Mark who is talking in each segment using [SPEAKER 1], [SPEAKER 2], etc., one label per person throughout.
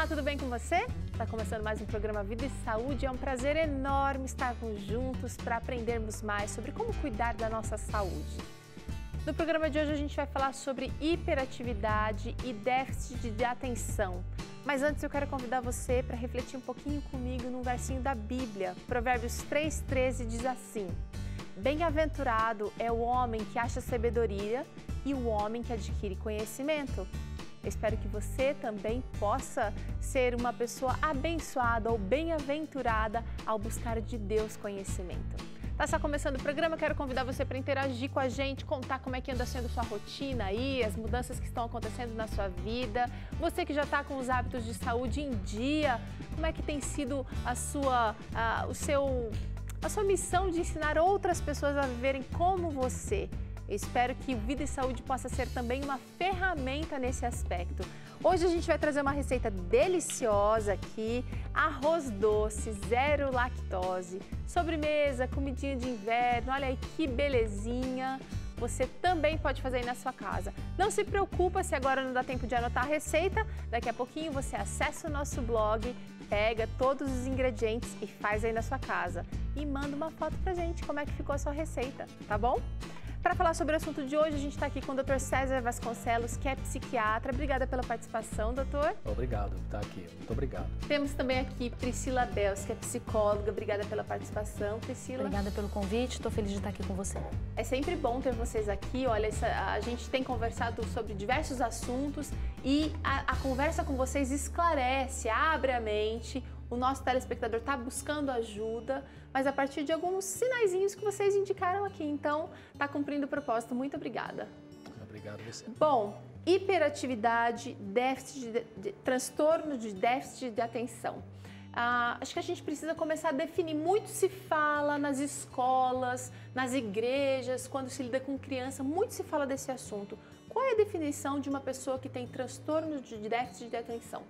[SPEAKER 1] Olá, tudo bem com você? Está começando mais um programa Vida e Saúde. É um prazer enorme estarmos juntos para aprendermos mais sobre como cuidar da nossa saúde. No programa de hoje a gente vai falar sobre hiperatividade e déficit de atenção. Mas antes eu quero convidar você para refletir um pouquinho comigo num versinho da Bíblia. Provérbios 3,13 diz assim: Bem-aventurado é o homem que acha sabedoria e o homem que adquire conhecimento. Eu espero que você também possa ser uma pessoa abençoada ou bem-aventurada ao buscar de Deus conhecimento. Tá só começando o programa, quero convidar você para interagir com a gente, contar como é que anda sendo sua rotina aí, as mudanças que estão acontecendo na sua vida. Você que já está com os hábitos de saúde em dia, como é que tem sido a sua missão de ensinar outras pessoas a viverem como você? Eu espero que Vida e Saúde possa ser também uma ferramenta nesse aspecto. Hoje a gente vai trazer uma receita deliciosa aqui, arroz doce, zero lactose, sobremesa, comidinha de inverno, olha aí que belezinha. Você também pode fazer aí na sua casa. Não se preocupa se agora não dá tempo de anotar a receita, daqui a pouquinho você acessa o nosso blog, pega todos os ingredientes e faz aí na sua casa. E manda uma foto pra gente como é que ficou a sua receita, tá bom? Para falar sobre o assunto de hoje, a gente está aqui com o Dr. César Vasconcelos, que é psiquiatra. Obrigada pela participação, doutor.
[SPEAKER 2] Obrigado por estar aqui. Muito obrigado.
[SPEAKER 1] Temos também aqui Priscila Bels, que é psicóloga. Obrigada pela participação, Priscila.
[SPEAKER 3] Obrigada pelo convite. Estou feliz de estar aqui com você.
[SPEAKER 1] É sempre bom ter vocês aqui. Olha, a gente tem conversado sobre diversos assuntos e a conversa com vocês esclarece, abre a mente. O nosso telespectador está buscando ajuda, mas a partir de alguns sinaizinhos que vocês indicaram aqui. Então, está cumprindo o propósito. Muito obrigada.
[SPEAKER 2] Obrigado a você.
[SPEAKER 1] Bom, hiperatividade, transtorno de déficit de atenção. Acho que a gente precisa começar a definir. Muito se fala nas escolas, nas igrejas, quando se lida com criança, muito se fala desse assunto. Qual é a definição de uma pessoa que tem transtorno de déficit de atenção?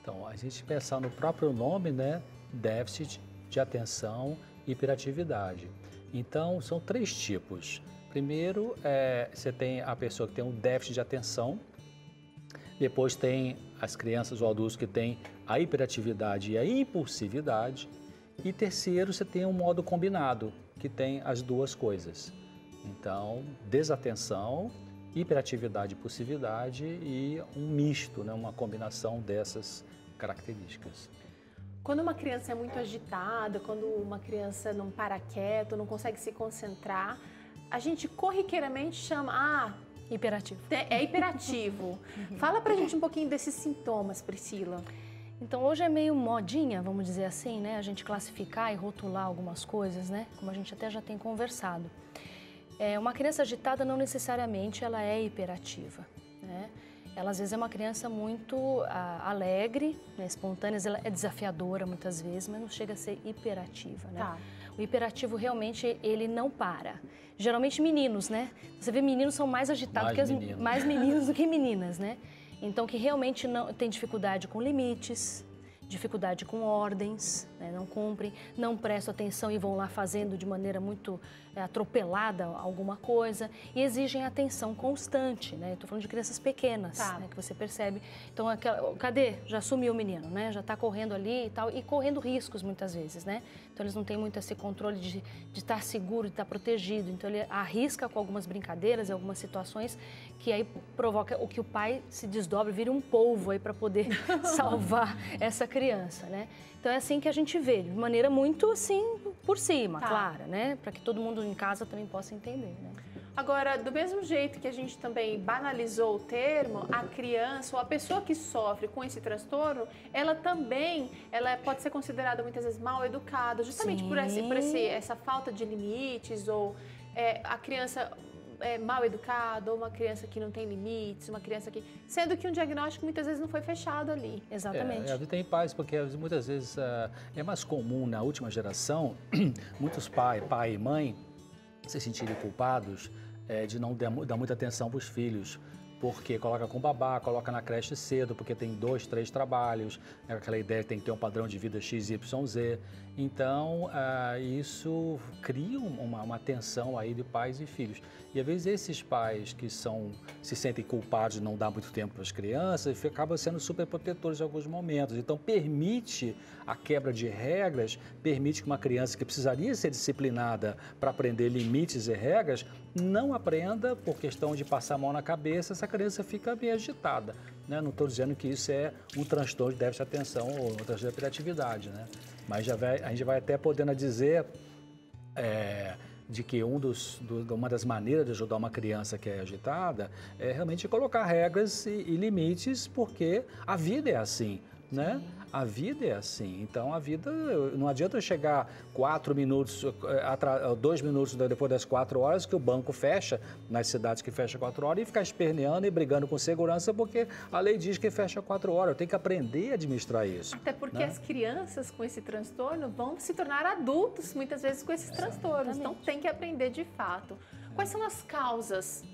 [SPEAKER 2] Então, a gente pensar no próprio nome, né? Déficit de atenção e hiperatividade. Então, são três tipos. Primeiro, você tem a pessoa que tem um déficit de atenção. Depois tem as crianças ou adultos que têm a hiperatividade e a impulsividade. E terceiro, você tem um modo combinado, que tem as duas coisas. Então, desatenção, hiperatividade e impulsividade e um misto, né? Uma combinação dessas características.
[SPEAKER 1] Quando uma criança é muito agitada, quando uma criança não para quieto, não consegue se concentrar, a gente corriqueiramente chama,
[SPEAKER 3] hiperativo.
[SPEAKER 1] É hiperativo. Fala pra gente um pouquinho desses sintomas, Priscila.
[SPEAKER 3] Então, hoje é meio modinha, vamos dizer assim, né? A gente classificar e rotular algumas coisas, né? Como a gente até já tem conversado. Uma criança agitada não necessariamente ela é hiperativa, né? Ela às vezes é uma criança muito alegre, né, espontânea, ela é desafiadora muitas vezes, mas não chega a ser hiperativa, né? Tá. O hiperativo realmente ele não para. Geralmente meninos, né? Você vê meninos são mais agitados mais meninos do que meninas, né? Então que realmente não tem dificuldade com limites, dificuldade com ordens, né, não cumprem, não prestam atenção e vão lá fazendo de maneira muito atropelada alguma coisa e exigem atenção constante, né? Estou falando de crianças pequenas, tá, né, que você percebe. Então, cadê? Já sumiu o menino, né? Já está correndo ali e tal, e correndo riscos muitas vezes, né? Então, eles não têm muito esse controle de estar seguro, de estar protegido. Então, ele arrisca com algumas brincadeiras, algumas situações que aí provoca o que o pai se desdobre, vira um polvo aí para poder salvar essa criança, né? Então é assim que a gente vê, de maneira muito assim, por cima, tá, clara, né? Para que todo mundo em casa também possa entender, né?
[SPEAKER 1] Agora, do mesmo jeito que a gente também banalizou o termo, a criança ou a pessoa que sofre com esse transtorno, ela pode ser considerada muitas vezes mal educada, justamente por essa falta de limites, ou a criança mal educada, ou uma criança que não tem limites, uma criança que... Sendo que um diagnóstico muitas vezes não foi fechado ali.
[SPEAKER 3] Exatamente.
[SPEAKER 2] Tem pais, porque muitas vezes é mais comum na última geração, muitos pai e mãe se sentirem culpados de não dar muita atenção para os filhos, porque coloca com babá, coloca na creche cedo, porque tem 2, 3 trabalhos, aquela ideia que tem que ter um padrão de vida XYZ. Então, isso cria uma tensão aí de pais e filhos. E às vezes esses pais que se sentem culpados de não dar muito tempo para as crianças, acabam sendo super protetores em alguns momentos. Então, permite a quebra de regras, permite que uma criança que precisaria ser disciplinada para aprender limites e regras, não aprenda por questão de passar a mão na cabeça, essa criança fica bem agitada. Né? Não estou dizendo que isso é um transtorno de déficit de atenção ou um transtorno de hiperatividade, né? Mas a gente vai até podendo dizer de que uma das maneiras de ajudar uma criança que é agitada é realmente colocar regras e limites, porque a vida é assim, né? A vida é assim. Então, a vida, não adianta eu chegar 4 minutos, 2 minutos depois das 4 horas, que o banco fecha, nas cidades que fecha 4 horas, e ficar esperneando e brigando com segurança, porque a lei diz que fecha 4 horas. Eu tenho que aprender a administrar isso.
[SPEAKER 1] Até porque,
[SPEAKER 2] né?
[SPEAKER 1] As crianças com esse transtorno vão se tornar adultos, muitas vezes, com esses transtornos. Então, tem que aprender de fato. Quais são as causas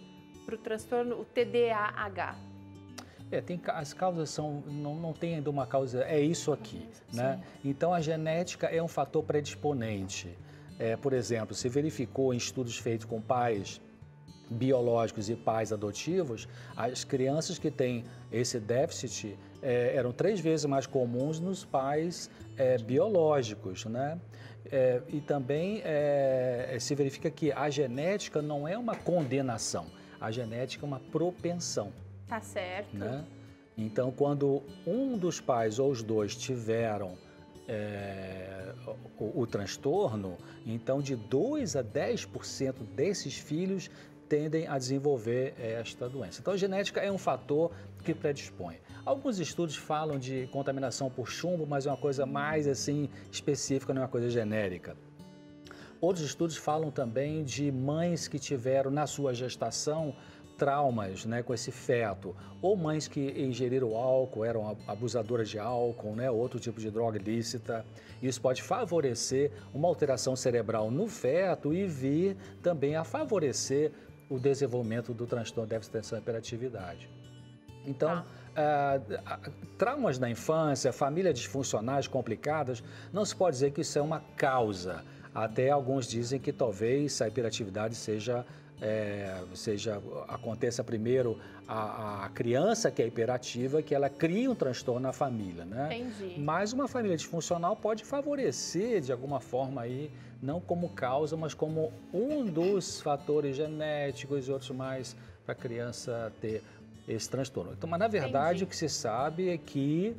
[SPEAKER 1] para o transtorno, o TDAH?
[SPEAKER 2] As causas não tem ainda uma causa, é isso aqui, né? Então, a genética é um fator predisponente. Por exemplo, se verificou em estudos feitos com pais biológicos e pais adotivos, as crianças que têm esse déficit eram 3 vezes mais comuns nos pais biológicos, né? E também se verifica que a genética não é uma condenação, a genética é uma propensão.
[SPEAKER 1] Tá certo.
[SPEAKER 2] Né? Então, quando um dos pais ou os dois tiveram o transtorno, então de 2 a 10% desses filhos tendem a desenvolver esta doença. Então, a genética é um fator que predispõe. Alguns estudos falam de contaminação por chumbo, mas é uma coisa mais assim específica, não é uma coisa genérica. Outros estudos falam também de mães que tiveram na sua gestação traumas, né, com esse feto, ou mães que ingeriram álcool, eram abusadoras de álcool, né, outro tipo de droga ilícita. Isso pode favorecer uma alteração cerebral no feto e vir também a favorecer o desenvolvimento do transtorno de déficit de atenção e hiperatividade. Então, traumas na infância, famílias disfuncionais complicadas, não se pode dizer que isso é uma causa. Até alguns dizem que talvez a hiperatividade aconteça primeiro a criança que é hiperativa, que ela cria um transtorno na família, né?
[SPEAKER 1] Entendi.
[SPEAKER 2] Mas uma família disfuncional pode favorecer de alguma forma aí, não como causa, mas como um dos fatores genéticos e outros mais para a criança ter esse transtorno. Então, mas na verdade, o que se sabe é que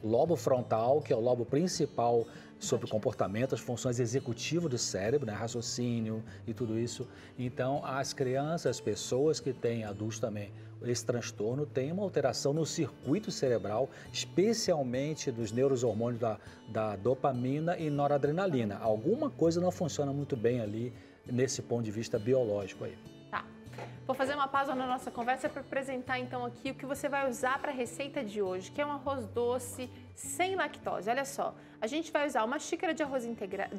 [SPEAKER 2] o lobo frontal, que é o lobo principal sobre o comportamento, as funções executivas do cérebro, né, raciocínio e tudo isso. Então, as crianças, as pessoas que têm, adultos também, esse transtorno tem uma alteração no circuito cerebral, especialmente dos neurohormônios da dopamina e noradrenalina. Alguma coisa não funciona muito bem ali nesse ponto de vista biológico aí.
[SPEAKER 1] Tá. Vou fazer uma pausa na nossa conversa para apresentar então aqui o que você vai usar para a receita de hoje, que é um arroz doce sem lactose. Olha só, a gente vai usar uma xícara de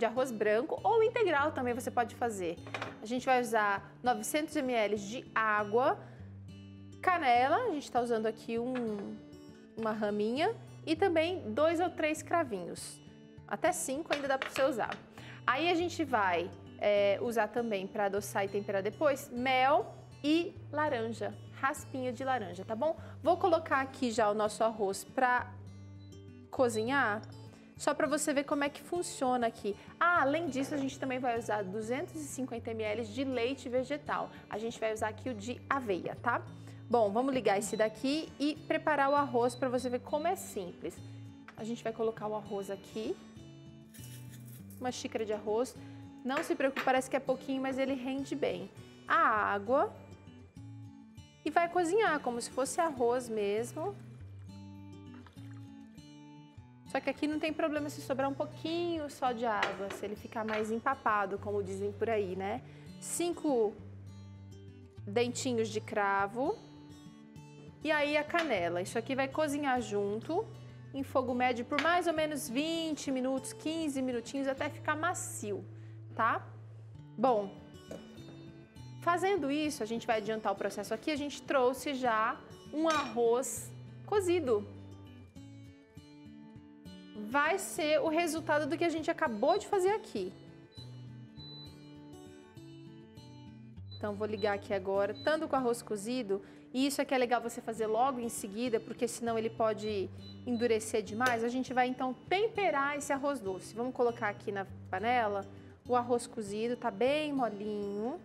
[SPEAKER 1] arroz branco ou integral também você pode fazer. A gente vai usar 900 ml de água, canela, a gente está usando aqui uma raminha e também 2 ou 3 cravinhos. Até 5 ainda dá para você usar. Aí a gente vai usar também para adoçar e temperar depois mel e laranja, raspinha de laranja, tá bom? Vou colocar aqui já o nosso arroz para cozinhar, só para você ver como é que funciona aqui. Além disso, a gente também vai usar 250 ml de leite vegetal. A gente vai usar aqui o de aveia, tá? Bom, vamos ligar esse daqui e preparar o arroz para você ver como é simples. A gente vai colocar o arroz aqui, uma xícara de arroz. Não se preocupe, parece que é pouquinho, mas ele rende bem. A água e vai cozinhar como se fosse arroz mesmo. Só que aqui não tem problema se sobrar um pouquinho só de água, se ele ficar mais empapado, como dizem por aí, né? 5 dentinhos de cravo e aí a canela. Isso aqui vai cozinhar junto em fogo médio por mais ou menos 20 minutos, 15 minutinhos até ficar macio, tá? Bom, Fazendo isso, a gente vai adiantar o processo aqui, a gente trouxe já um arroz cozido. Vai ser o resultado do que a gente acabou de fazer aqui. Então, vou ligar aqui agora, tanto com o arroz cozido, e isso aqui é legal você fazer logo em seguida, porque senão ele pode endurecer demais. A gente vai, então, temperar esse arroz doce. Vamos colocar aqui na panela o arroz cozido, tá bem molinho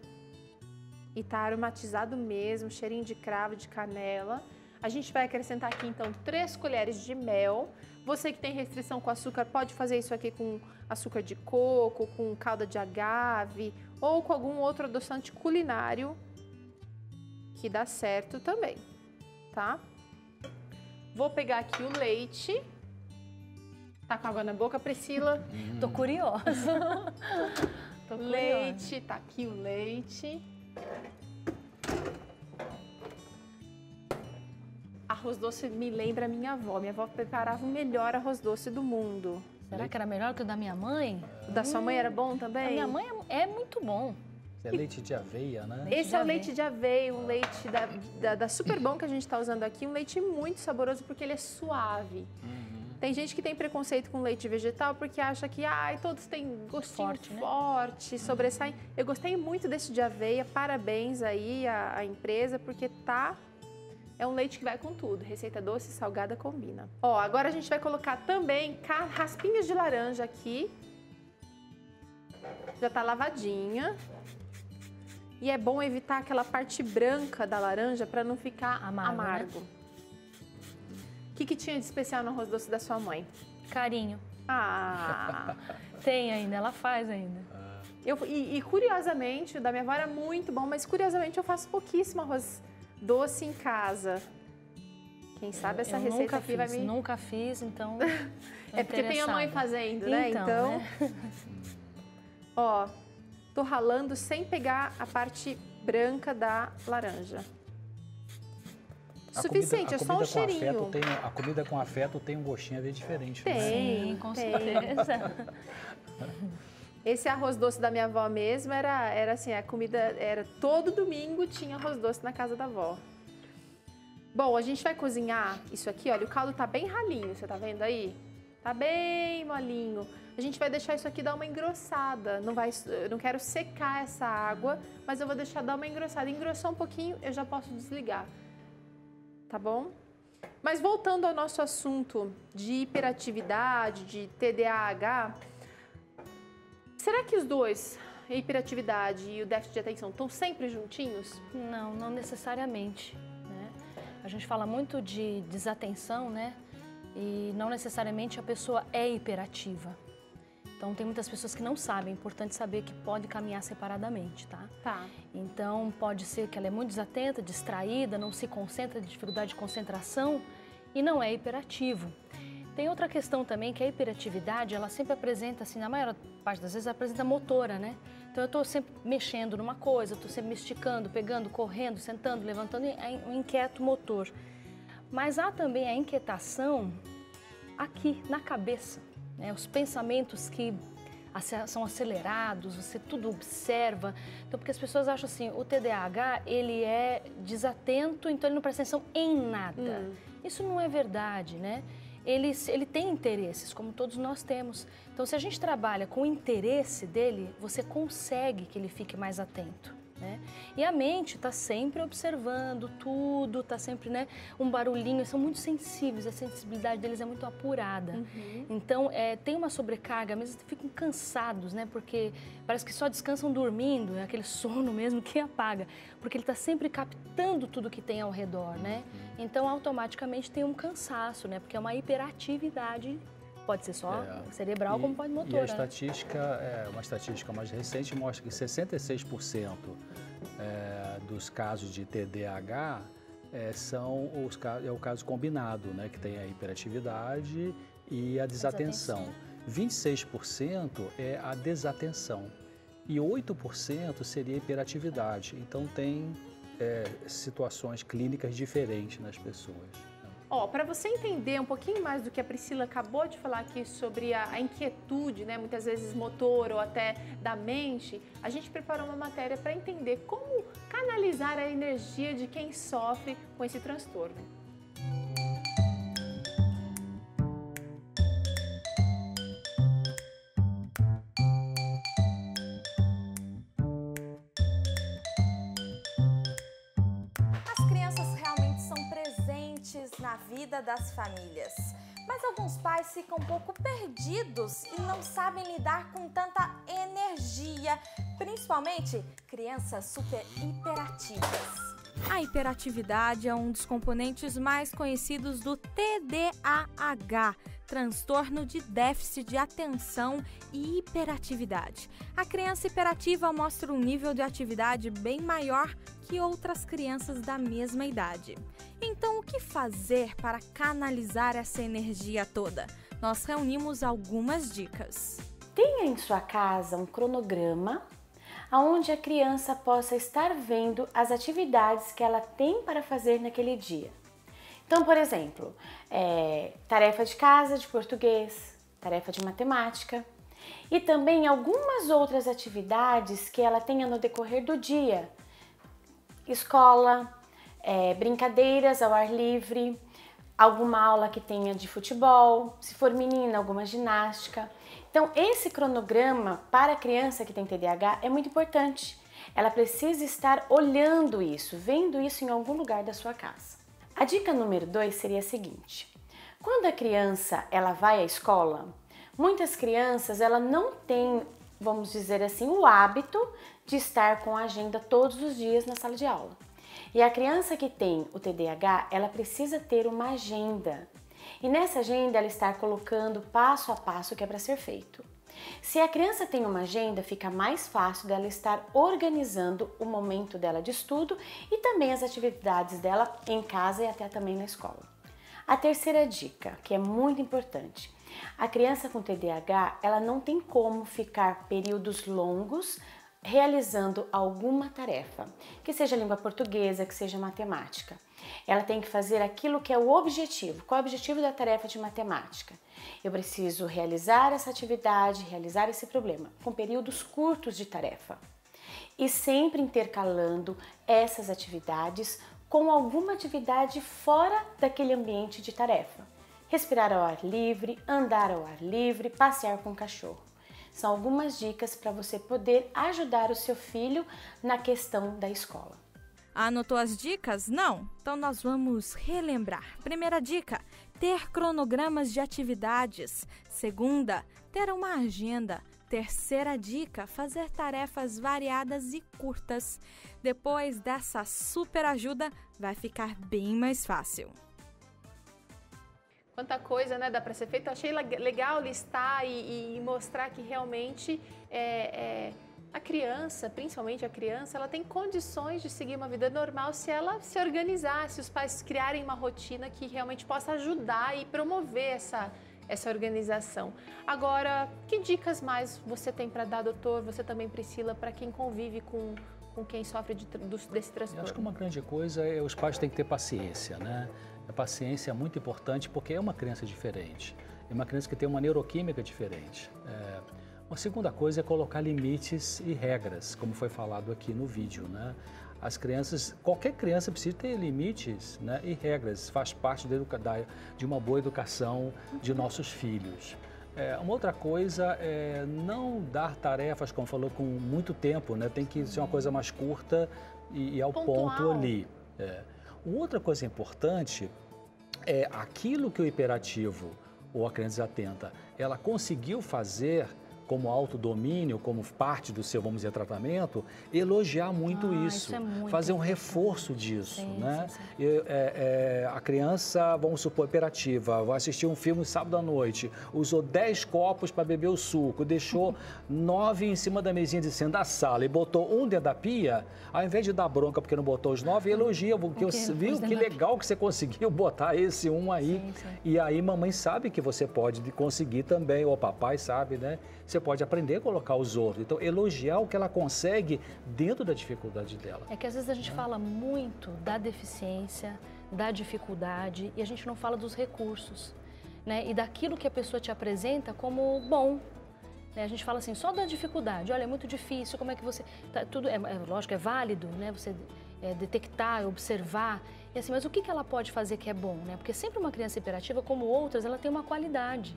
[SPEAKER 1] e tá aromatizado mesmo, cheirinho de cravo, de canela. A gente vai acrescentar aqui, então, 3 colheres de mel. Você que tem restrição com açúcar, pode fazer isso aqui com açúcar de coco, com calda de agave ou com algum outro adoçante culinário que dá certo também, tá? Vou pegar aqui o leite. Tá com água na boca, Priscila?
[SPEAKER 3] Tô curiosa. Tô curiosa.
[SPEAKER 1] Leite, tá aqui o leite. Arroz doce me lembra a minha avó. Minha avó preparava o melhor arroz doce do mundo.
[SPEAKER 3] Será que era melhor que o da minha mãe?
[SPEAKER 1] O da sua mãe era bom também?
[SPEAKER 3] A minha mãe é muito bom.
[SPEAKER 2] É leite de aveia, né?
[SPEAKER 1] Esse é o leite de aveia, um leite da Super Bom que a gente está usando aqui. Um leite muito saboroso porque ele é suave. Tem gente que tem preconceito com leite vegetal porque acha que todos têm gostinho forte, sobressai. Eu gostei muito desse de aveia. Parabéns aí à empresa porque é um leite que vai com tudo. Receita doce e salgada combina. Ó, agora a gente vai colocar também raspinhas de laranja aqui. Já tá lavadinha. E é bom evitar aquela parte branca da laranja para não ficar amargo.
[SPEAKER 3] Né?
[SPEAKER 1] O que tinha de especial no arroz doce da sua mãe?
[SPEAKER 3] Carinho.
[SPEAKER 1] Ah!
[SPEAKER 3] Tem ainda, ela faz ainda.
[SPEAKER 1] E curiosamente, o da minha avó era muito bom, mas curiosamente eu faço pouquíssimo arroz doce em casa. Quem sabe essa receita aqui vai me...
[SPEAKER 3] Nunca fiz, então...
[SPEAKER 1] É porque tem a mãe fazendo, né? Então...
[SPEAKER 3] Né?
[SPEAKER 1] Ó, tô ralando sem pegar a parte branca da laranja. Suficiente, é só um cheirinho.
[SPEAKER 2] A comida com afeto tem um gostinho bem diferente, né?
[SPEAKER 3] Sim, com certeza.
[SPEAKER 1] Esse arroz doce da minha avó mesmo era assim, a comida era todo domingo tinha arroz doce na casa da avó. Bom, a gente vai cozinhar isso aqui, olha, o caldo tá bem ralinho, você tá vendo aí? Tá bem molinho. A gente vai deixar isso aqui dar uma engrossada. Eu não quero secar essa água, mas eu vou deixar dar uma engrossada. Engrossou um pouquinho, eu já posso desligar. Tá bom? Mas voltando ao nosso assunto de hiperatividade, de TDAH, será que os dois, a hiperatividade e o déficit de atenção, estão sempre juntinhos?
[SPEAKER 3] Não, não necessariamente, né? A gente fala muito de desatenção, né? E não necessariamente a pessoa é hiperativa. Então, tem muitas pessoas que não sabem, é importante saber que pode caminhar separadamente, tá?
[SPEAKER 1] Tá.
[SPEAKER 3] Então, pode ser que ela é muito desatenta, distraída, não se concentra, dificuldade de concentração e não é hiperativo. Tem outra questão também, que a hiperatividade, ela sempre apresenta, assim, na maior parte das vezes, apresenta motora, né? Então, eu estou sempre mexendo numa coisa, estou sempre me esticando, pegando, correndo, sentando, levantando, é um inquieto motor. Mas há também a inquietação aqui, na cabeça. Os pensamentos que são acelerados, você tudo observa. Então, porque as pessoas acham assim, o TDAH, ele é desatento, então ele não presta atenção em nada. Isso não é verdade, né? Ele tem interesses, como todos nós temos. Então, se a gente trabalha com o interesse dele, você consegue que ele fique mais atento, né? E a mente está sempre observando tudo, está sempre, né, um barulhinho, eles são muito sensíveis, a sensibilidade deles é muito apurada. Então, tem uma sobrecarga, mesmo ficam cansados, né, porque parece que só descansam dormindo, é aquele sono mesmo que apaga, porque ele está sempre captando tudo que tem ao redor, né? Então, automaticamente tem um cansaço, né, porque é uma hiperatividade. Pode ser só cerebral, como pode motora.
[SPEAKER 2] E a estatística, uma estatística mais recente mostra que 66% dos casos de TDAH é o caso combinado, né, que tem a hiperatividade e a desatenção. 26% é a desatenção e 8% seria a hiperatividade. Então, tem situações clínicas diferentes nas pessoas.
[SPEAKER 1] Para você entender um pouquinho mais do que a Priscila acabou de falar aqui sobre a inquietude, né, muitas vezes motor ou até da mente, a gente preparou uma matéria para entender como canalizar a energia de quem sofre com esse transtorno.
[SPEAKER 4] Na vida das famílias, mas alguns pais ficam um pouco perdidos e não sabem lidar com tanta energia, principalmente crianças super hiperativas. A hiperatividade é um dos componentes mais conhecidos do TDAH, transtorno de déficit de atenção e hiperatividade. A criança hiperativa mostra um nível de atividade bem maior que outras crianças da mesma idade. Então, o que fazer para canalizar essa energia toda? Nós reunimos algumas dicas.
[SPEAKER 5] Tenha em sua casa um cronograma onde a criança possa estar vendo as atividades que ela tem para fazer naquele dia. Então, por exemplo, tarefa de casa de português, tarefa de matemática e também algumas outras atividades que ela tenha no decorrer do dia. Escola, brincadeiras ao ar livre, alguma aula que tenha de futebol, se for menina, alguma ginástica. Então, esse cronograma para a criança que tem TDAH é muito importante. Ela precisa estar olhando isso, vendo isso em algum lugar da sua casa. A dica número 2 seria a seguinte: quando a criança ela vai à escola, muitas crianças ela não têm, vamos dizer assim, o hábito de estar com a agenda todos os dias na sala de aula. E a criança que tem o TDAH, ela precisa ter uma agenda. E nessa agenda ela está colocando passo a passo o que é para ser feito. Se a criança tem uma agenda, fica mais fácil dela estar organizando o momento dela de estudo e também as atividades dela em casa e até também na escola. A terceira dica, que é muito importante: a criança com TDAH, ela não tem como ficar períodos longos realizando alguma tarefa, que seja língua portuguesa, que seja matemática. Ela tem que fazer aquilo que é o objetivo. Qual é o objetivo da tarefa de matemática? Eu preciso realizar essa atividade, realizar esse problema, com períodos curtos de tarefa. E sempre intercalando essas atividades com alguma atividade fora daquele ambiente de tarefa. Respirar ao ar livre, andar ao ar livre, passear com o cachorro. São algumas dicas para você poder ajudar o seu filho na questão da escola.
[SPEAKER 4] Anotou as dicas? Não? Então nós vamos relembrar. Primeira dica: ter cronogramas de atividades. Segunda, ter uma agenda. Terceira dica: fazer tarefas variadas e curtas. Depois dessa super ajuda, vai ficar bem mais fácil.
[SPEAKER 1] Quanta coisa, né, dá para ser feito. Eu achei legal listar e mostrar que realmente a criança, principalmente a criança, ela tem condições de seguir uma vida normal se ela se organizar, se os pais criarem uma rotina que realmente possa ajudar e promover essa organização. Agora, que dicas mais você tem para dar, doutor? Você também, Priscila, para quem convive com quem sofre desse transtorno?
[SPEAKER 2] Eu acho que uma grande coisa é os pais têm que ter paciência, né? A paciência é muito importante porque é uma criança diferente, é uma criança que tem uma neuroquímica diferente. Uma segunda coisa é colocar limites e regras, como foi falado aqui no vídeo, né? As crianças, qualquer criança precisa ter limites, né, e regras, faz parte de uma boa educação de nossos filhos. Uma outra coisa é não dar tarefas, como falou, com muito tempo, né? Tem que ser uma coisa mais curta e ao ponto ali. Uma outra coisa importante é aquilo que o hiperativo ou a criança desatenta, ela conseguiu fazer como autodomínio, como parte do seu, vamos dizer, tratamento, elogiar muito isso,
[SPEAKER 3] é muito
[SPEAKER 2] fazer um
[SPEAKER 3] importante.
[SPEAKER 2] Reforço disso,
[SPEAKER 3] Sim,
[SPEAKER 2] né?
[SPEAKER 3] sim.
[SPEAKER 2] A criança, vamos supor, hiperativa, vai assistir um filme sábado à noite, usou 10 copos para beber o suco, deixou 9 em cima da mesinha de centro da sala e botou um dentro da pia, ao invés de dar bronca porque não botou os 9, elogia, porque viu que legal que você conseguiu botar esse um aí.
[SPEAKER 3] Sim, sim.
[SPEAKER 2] E aí mamãe sabe que você pode conseguir também, ou papai sabe, né? Você pode aprender a colocar os outros. Então, elogiar o que ela consegue dentro da dificuldade dela.
[SPEAKER 3] É que às vezes a gente fala muito da deficiência, da dificuldade e a gente não fala dos recursos, né? E daquilo que a pessoa te apresenta como bom. A gente fala assim, só da dificuldade, olha, é muito difícil, como é que você... tudo lógico, é válido, né? Você detectar, observar, e assim, mas o que ela pode fazer que é bom, né? Porque sempre uma criança hiperativa, como outras, ela tem uma qualidade.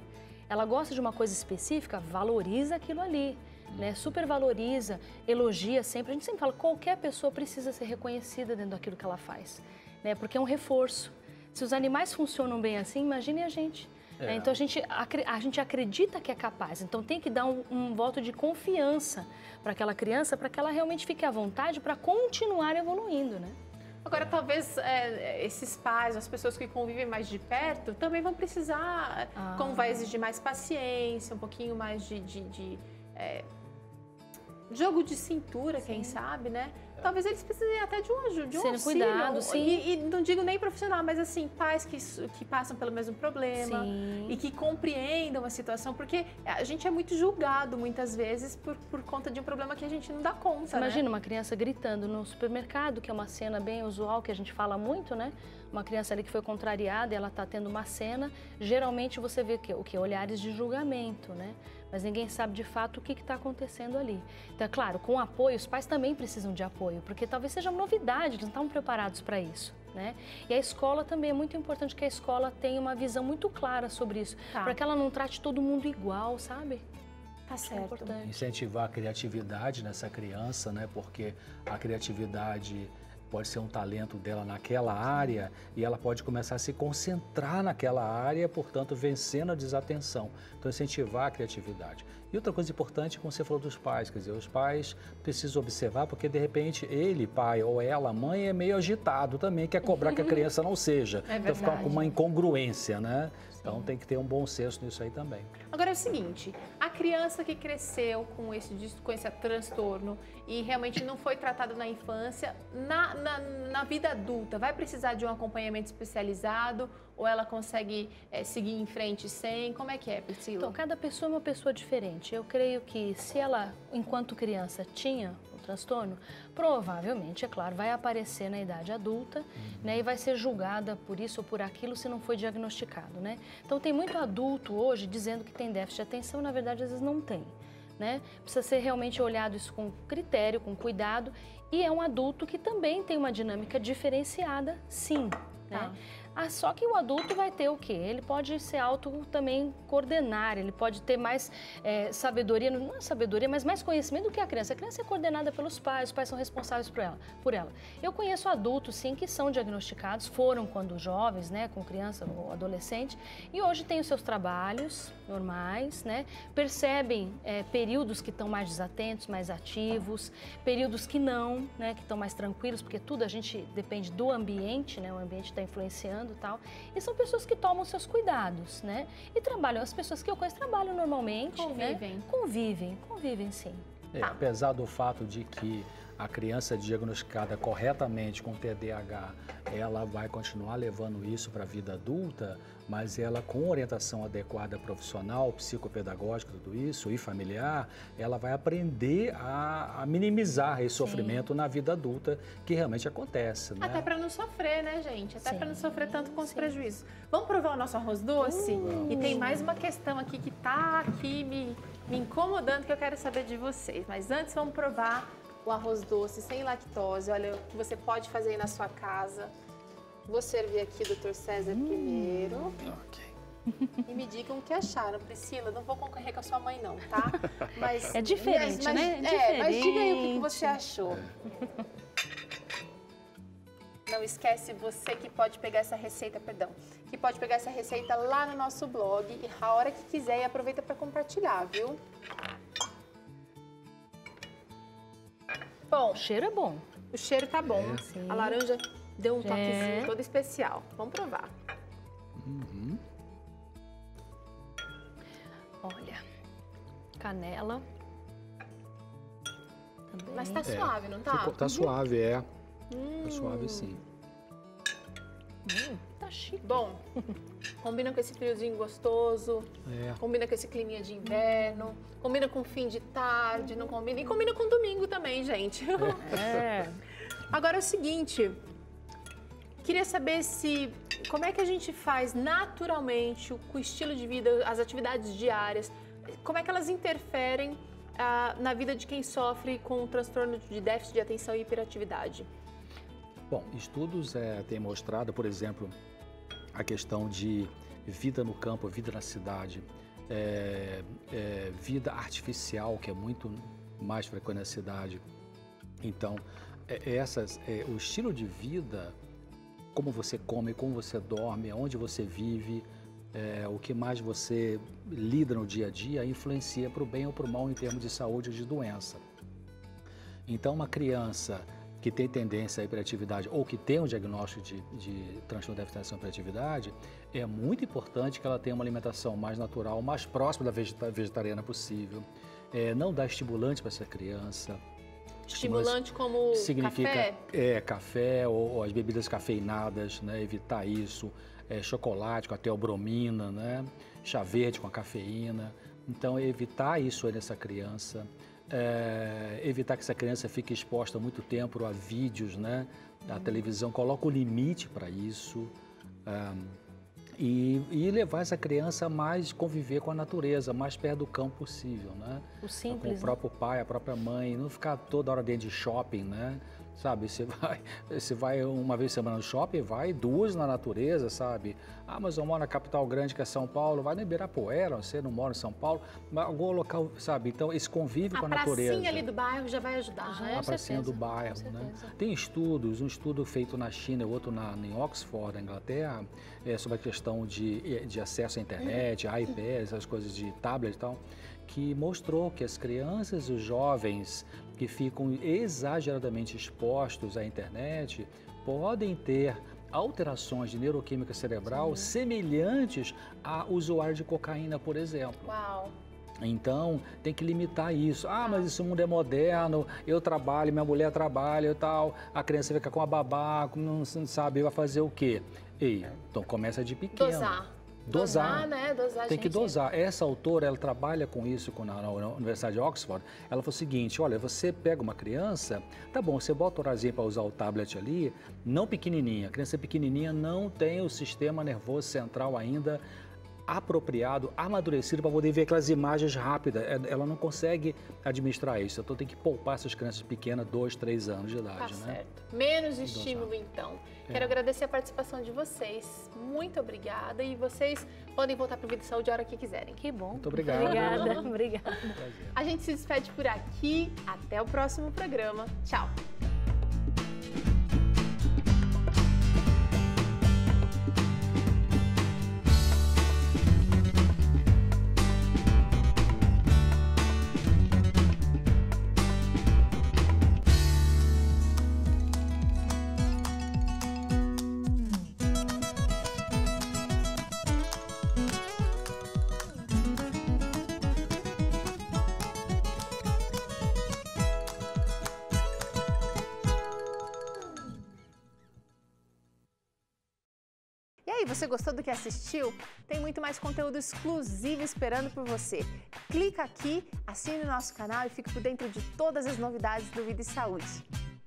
[SPEAKER 3] Ela gosta de uma coisa específica, valoriza aquilo ali, né? Supervaloriza, elogia sempre. A gente sempre fala, qualquer pessoa precisa ser reconhecida dentro daquilo que ela faz, né? Porque é um reforço. Se os animais funcionam bem assim, imagine a gente. Então a gente acredita que é capaz, então tem que dar um voto de confiança para aquela criança, para que ela realmente fique à vontade para continuar evoluindo, né?
[SPEAKER 1] Agora, talvez esses pais, as pessoas que convivem mais de perto, também vão precisar, como vai exigir mais paciência, um pouquinho mais de jogo de cintura, quem sabe, né? Talvez eles precisem até de um auxílio.
[SPEAKER 3] Cuidado, sim.
[SPEAKER 1] E não digo nem profissional, mas assim, pais que passam pelo mesmo problema e que compreendam a situação, porque a gente é muito julgado muitas vezes por conta de um problema que a gente não dá conta,
[SPEAKER 3] Você imagina uma criança gritando no supermercado, que é uma cena bem usual, que a gente fala muito, né? Uma criança ali que foi contrariada e ela está tendo uma cena, geralmente você vê o que? Olhares de julgamento, né? Mas ninguém sabe de fato o que está acontecendo ali. Então, é claro, com apoio, os pais também precisam de apoio, porque talvez seja uma novidade, eles não estão preparados para isso, né? E a escola também é muito importante que a escola tenha uma visão muito clara sobre isso, para que ela não trate todo mundo igual, sabe?
[SPEAKER 1] Tá certo.
[SPEAKER 2] Incentivar a criatividade nessa criança, né? Porque a criatividade pode ser um talento dela naquela área e ela pode começar a se concentrar naquela área, portanto, vencendo a desatenção. Então, incentivar a criatividade. E outra coisa importante, como você falou dos pais, quer dizer, os pais precisam observar, porque de repente ele, pai, ou ela, mãe, é meio agitado também, quer cobrar que a criança não seja. Então, fica com uma incongruência, né? Então, tem que ter um bom senso nisso aí também.
[SPEAKER 1] Agora é o seguinte, a criança que cresceu com esse transtorno e realmente não foi tratada na infância, na vida adulta, vai precisar de um acompanhamento especializado ou ela consegue seguir em frente sem? Como é que é, Priscila?
[SPEAKER 3] Então, cada pessoa é uma pessoa diferente. Eu creio que se ela, enquanto criança, tinha o transtorno, provavelmente, é claro, vai aparecer na idade adulta, né, e vai ser julgada por isso ou por aquilo se não foi diagnosticado, né? Então, tem muito adulto hoje dizendo que tem déficit de atenção, na verdade, às vezes não tem, né? Precisa ser realmente olhado isso com critério, com cuidado, e é um adulto que também tem uma dinâmica diferenciada, sim, né? Só que o adulto vai ter o quê? Ele pode ser também coordenar, ele pode ter mais sabedoria, não é sabedoria, mas mais conhecimento do que a criança. A criança é coordenada pelos pais, os pais são responsáveis por ela. Eu conheço adultos, sim, que são diagnosticados, foram quando jovens, né, com criança ou adolescente, e hoje têm os seus trabalhos normais, né, percebem períodos que estão mais desatentos, mais ativos, períodos que não, né, que estão mais tranquilos, porque tudo a gente depende do ambiente, né, o ambiente está influenciando. Tal. E são pessoas que tomam seus cuidados, né? E trabalham, as pessoas que eu conheço trabalham normalmente,
[SPEAKER 1] convivem.
[SPEAKER 3] Né? Convivem sim.
[SPEAKER 2] Apesar do fato de que a criança diagnosticada corretamente com TDAH, ela vai continuar levando isso para a vida adulta, mas ela com orientação adequada profissional, psicopedagógica, tudo isso, e familiar, ela vai aprender a minimizar esse sofrimento na vida adulta, que realmente acontece, né?
[SPEAKER 1] Até para não sofrer, né, gente? Até para não sofrer tanto com os prejuízos. Vamos provar o nosso arroz doce? E tem mais uma questão aqui que tá aqui me incomodando, que eu quero saber de vocês. Mas antes, vamos provar o arroz doce sem lactose. Olha, o que você pode fazer aí na sua casa. Vou servir aqui, Dr. César, primeiro.
[SPEAKER 2] Ok.
[SPEAKER 1] E me digam o que acharam. Priscila, não vou concorrer com a sua mãe não, tá? Mas,
[SPEAKER 3] é diferente, né?
[SPEAKER 1] Mas diga aí o que você achou. Não esquece, você que pode pegar essa receita, que pode pegar essa receita lá no nosso blog e a hora que quiser e aproveita para compartilhar, viu? Bom,
[SPEAKER 3] o cheiro é bom.
[SPEAKER 1] O cheiro tá bom. A laranja deu um toquezinho todo especial. Vamos provar.
[SPEAKER 3] Olha, canela. Também.
[SPEAKER 1] Mas tá suave, não tá?
[SPEAKER 2] Tá suave, Tá suave, sim.
[SPEAKER 3] Tá chique.
[SPEAKER 1] Bom, combina com esse friozinho gostoso, combina com esse climinha de inverno, combina com fim de tarde, não combina? E combina com domingo também, gente. Agora é o seguinte, queria saber como é que a gente faz naturalmente com o estilo de vida, as atividades diárias, como é que elas interferem na vida de quem sofre com o transtorno de déficit de atenção e hiperatividade?
[SPEAKER 2] Bom, estudos têm mostrado, por exemplo, a questão de vida no campo, vida na cidade, vida artificial, que é muito mais frequente na cidade. Então, o estilo de vida, como você come, como você dorme, onde você vive, o que mais você lida no dia a dia, influencia para o bem ou para o mal em termos de saúde ou de doença. Então, uma criança que tem tendência à hiperatividade ou que tem um diagnóstico de transtorno de déficit de atenção e hiperatividade, é muito importante que ela tenha uma alimentação mais natural, mais próxima da vegetariana possível. Não dar estimulante para essa criança.
[SPEAKER 1] Estimulante como
[SPEAKER 2] significa,
[SPEAKER 1] café?
[SPEAKER 2] Café ou as bebidas cafeinadas, né? Evitar isso. Chocolate com a teobromina, né? Chá verde com a cafeína. Então, evitar isso aí nessa criança. Evitar que essa criança fique exposta muito tempo a vídeos, né? A televisão coloca o limite para isso. E levar essa criança a mais conviver com a natureza, mais perto do campo possível, né?
[SPEAKER 3] O simples,
[SPEAKER 2] com o próprio pai, a própria mãe, não ficar toda hora dentro de shopping, né? Sabe, você vai uma vez por semana no shopping, vai 2 na natureza, sabe? Ah, mas eu moro na capital grande que é São Paulo, vai no Ibirapuera, você não mora em São Paulo, mas algum local, sabe? Então, esse convívio com a natureza. A
[SPEAKER 1] pracinha ali do bairro já vai ajudar, né?
[SPEAKER 2] A pracinha do bairro, né? Tem estudos, um estudo feito na China e outro em Oxford, na Inglaterra, sobre a questão de acesso à internet, iPad, essas coisas de tablet e tal, que mostrou que as crianças e os jovens que ficam exageradamente expostos à internet podem ter alterações de neuroquímica cerebral semelhantes a usuário de cocaína, por exemplo.
[SPEAKER 1] Uau!
[SPEAKER 2] Então, tem que limitar isso. Ah, mas esse mundo é moderno, eu trabalho, minha mulher trabalha e tal, a criança fica com a babá, não sabe, vai fazer o quê? Então começa de pequeno. Dosar,
[SPEAKER 1] né? Dosar,
[SPEAKER 2] tem que dosar. Essa autora, ela trabalha com isso na Universidade de Oxford. Ela falou o seguinte, olha, você pega uma criança, tá bom, você bota o horário para usar o tablet ali, não pequenininha. A criança pequenininha não tem o sistema nervoso central ainda apropriado, amadurecido para poder ver aquelas imagens rápidas. Ela não consegue administrar isso. Então tem que poupar essas crianças pequenas, 2, 3 anos de idade,
[SPEAKER 1] tá,
[SPEAKER 2] né?
[SPEAKER 1] Certo. Menos estímulo, então. Quero agradecer a participação de vocês. Muito obrigada. E vocês podem voltar para o Vida e Saúde a hora que quiserem.
[SPEAKER 3] Que bom.
[SPEAKER 2] Muito obrigado.
[SPEAKER 3] Obrigada.
[SPEAKER 2] Prazer.
[SPEAKER 1] A gente se despede por aqui. Até o próximo programa. Tchau. E aí, você gostou do que assistiu? Tem muito mais conteúdo exclusivo esperando por você. Clica aqui, assine o nosso canal e fique por dentro de todas as novidades do Vida e Saúde.